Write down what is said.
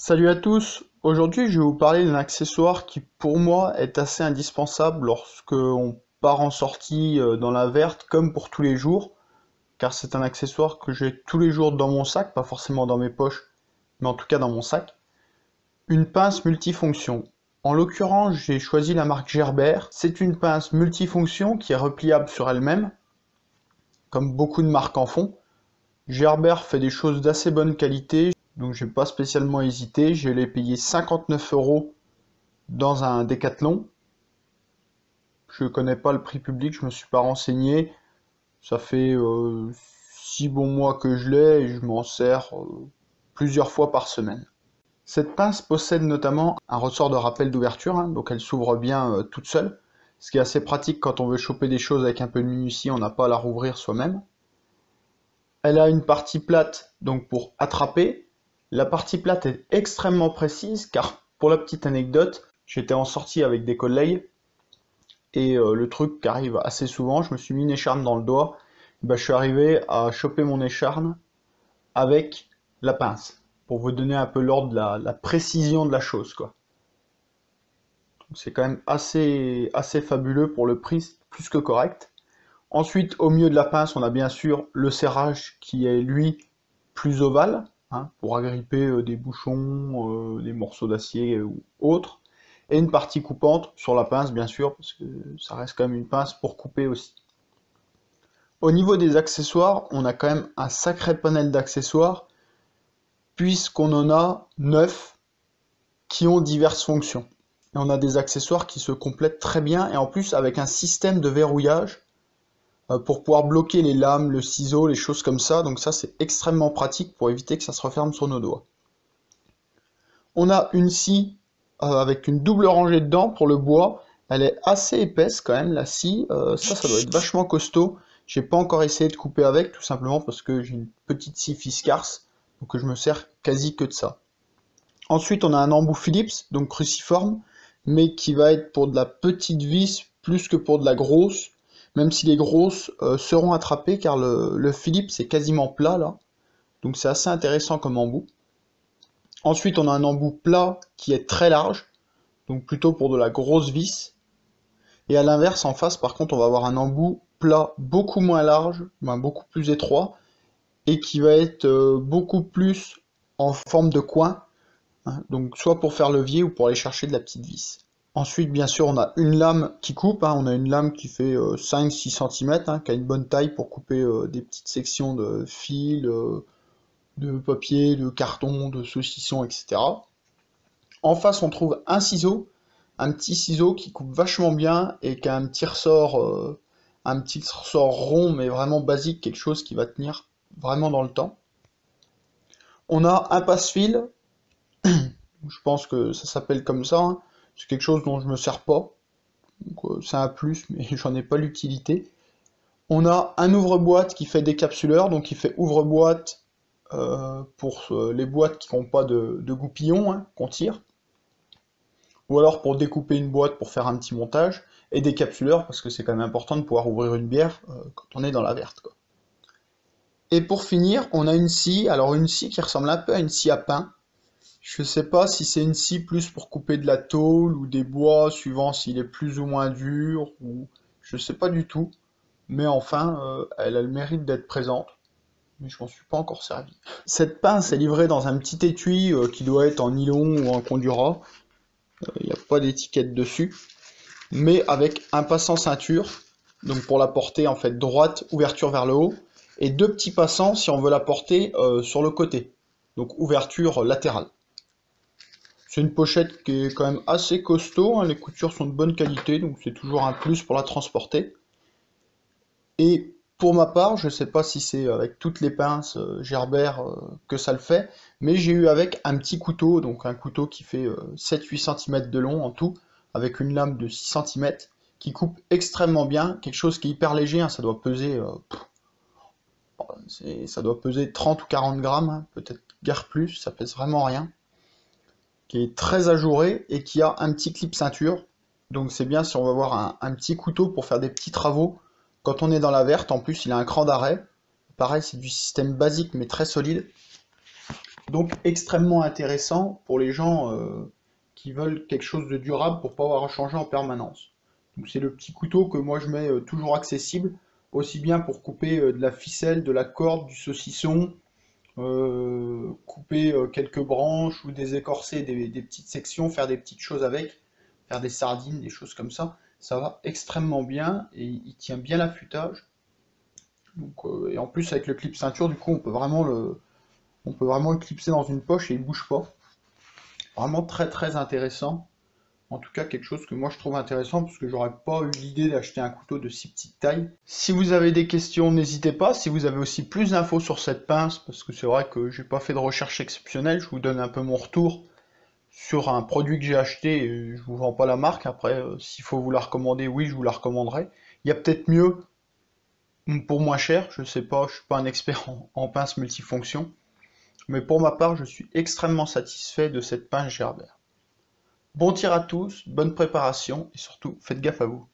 Salut à tous, aujourd'hui je vais vous parler d'un accessoire qui pour moi est assez indispensable lorsque on part en sortie dans la verte comme pour tous les jours, car c'est un accessoire que j'ai tous les jours dans mon sac, pas forcément dans mes poches, mais en tout cas dans mon sac. Une pince multifonction. En l'occurrence j'ai choisi la marque Gerber, c'est une pince multifonction qui est repliable sur elle-même, comme beaucoup de marques en font. Gerber fait des choses d'assez bonne qualité, donc j'ai pas spécialement hésité, je l'ai payé 59 € dans un Decathlon. Je connais pas le prix public, je me suis pas renseigné. Ça fait 6 bons mois que je l'ai et je m'en sers plusieurs fois par semaine. Cette pince possède notamment un ressort de rappel d'ouverture, donc elle s'ouvre bien toute seule, ce qui est assez pratique quand on veut choper des choses avec un peu de minutie, on n'a pas à la rouvrir soi-même. Elle a une partie plate, donc pour attraper. La partie plate est extrêmement précise, car pour la petite anecdote, j'étais en sortie avec des collègues, et le truc qui arrive assez souvent, je me suis mis une écharpe dans le doigt, je suis arrivé à choper mon écharpe avec la pince, pour vous donner un peu l'ordre de la précision de la chose, quoi. C'est quand même assez fabuleux pour le prix, plus que correct. Ensuite, au milieu de la pince, on a bien sûr le serrage qui est, lui, plus ovale, pour agripper des bouchons, des morceaux d'acier ou autres. Et une partie coupante sur la pince, bien sûr, parce que ça reste quand même une pince pour couper aussi. Au niveau des accessoires, on a quand même un sacré panel d'accessoires, puisqu'on en a 9 qui ont diverses fonctions. Et on a des accessoires qui se complètent très bien, et en plus avec un système de verrouillage, pour pouvoir bloquer les lames, le ciseau, les choses comme ça. Donc ça, c'est extrêmement pratique pour éviter que ça se referme sur nos doigts. On a une scie avec une double rangée dedans pour le bois. Elle est assez épaisse quand même, la scie. Ça doit être vachement costaud. J'ai pas encore essayé de couper avec, tout simplement parce que j'ai une petite scie Fiskars, donc je me sers quasi que de ça. Ensuite, on a un embout Phillips, donc cruciforme, mais qui va être pour de la petite vis plus que pour de la grosse. Même si les grosses seront attrapées, car le Philips est quasiment plat là, donc c'est assez intéressant comme embout. Ensuite on a un embout plat qui est très large, donc plutôt pour de la grosse vis. Et à l'inverse, en face par contre, on va avoir un embout plat beaucoup moins large, beaucoup plus étroit, et qui va être beaucoup plus en forme de coin, donc soit pour faire levier ou pour aller chercher de la petite vis. Ensuite, bien sûr, on a une lame qui coupe, on a une lame qui fait 5-6 cm, qui a une bonne taille pour couper des petites sections de fil, de papier, de carton, de saucisson, etc. En face, on trouve un ciseau, un petit ciseau qui coupe vachement bien et qui a un petit ressort rond, mais vraiment basique, quelque chose qui va tenir vraiment dans le temps. On a un passe-fil, je pense que ça s'appelle comme ça, c'est quelque chose dont je me sers pas. C'est un plus, mais j'en ai pas l'utilité. On a un ouvre-boîte qui fait décapsuleur, donc il fait ouvre-boîte pour les boîtes qui n'ont pas de goupillon, qu'on tire. Ou alors pour découper une boîte pour faire un petit montage. Et décapsuleur parce que c'est quand même important de pouvoir ouvrir une bière quand on est dans la verte, quoi. Et pour finir, on a une scie, alors une scie qui ressemble un peu à une scie à pain. Je sais pas si c'est une scie plus pour couper de la tôle ou des bois, suivant s'il est plus ou moins dur, ou je sais pas du tout. Mais enfin, elle a le mérite d'être présente. Mais je m'en suis pas encore servi. Cette pince est livrée dans un petit étui qui doit être en nylon ou en Condura. Il n'y a pas d'étiquette dessus. Mais avec un passant ceinture, donc pour la porter en fait droite, ouverture vers le haut, et deux petits passants si on veut la porter sur le côté, donc ouverture latérale. C'est une pochette qui est quand même assez costaud, les coutures sont de bonne qualité, donc c'est toujours un plus pour la transporter. Et pour ma part, je ne sais pas si c'est avec toutes les pinces Gerber que ça le fait, mais j'ai eu avec un petit couteau, donc un couteau qui fait 7-8 cm de long en tout, avec une lame de 6 cm, qui coupe extrêmement bien, quelque chose qui est hyper léger, ça doit peser, ça doit peser 30 ou 40 grammes, peut-être guère plus, ça pèse vraiment rien, qui est très ajouré et qui a un petit clip ceinture, donc c'est bien si on va avoir un petit couteau pour faire des petits travaux. Quand on est dans la verte, en plus il a un cran d'arrêt. Pareil, c'est du système basique mais très solide. Donc extrêmement intéressant pour les gens qui veulent quelque chose de durable pour pas avoir à changer en permanence. Donc c'est le petit couteau que moi je mets toujours accessible, aussi bien pour couper de la ficelle, de la corde, du saucisson, couper quelques branches ou désécorcer des petites sections, faire des petites choses avec, faire des sardines, des choses comme ça. Ça va extrêmement bien et il tient bien l'affûtage. Donc, et en plus avec le clip ceinture, du coup on peut vraiment le clipser dans une poche et il bouge pas. Vraiment très très intéressant. En tout cas, quelque chose que moi je trouve intéressant parce que j'aurais pas eu l'idée d'acheter un couteau de si petite taille. Si vous avez des questions, n'hésitez pas. Si vous avez aussi plus d'infos sur cette pince, parce que c'est vrai que j'ai pas fait de recherche exceptionnelle, je vous donne un peu mon retour sur un produit que j'ai acheté. Et je vous vends pas la marque. Après, s'il faut vous la recommander, oui, je vous la recommanderai. Il y a peut-être mieux pour moins cher. Je sais pas, je suis pas un expert en pince multifonction. Mais pour ma part, je suis extrêmement satisfait de cette pince Gerber. Bon tir à tous, bonne préparation et surtout faites gaffe à vous.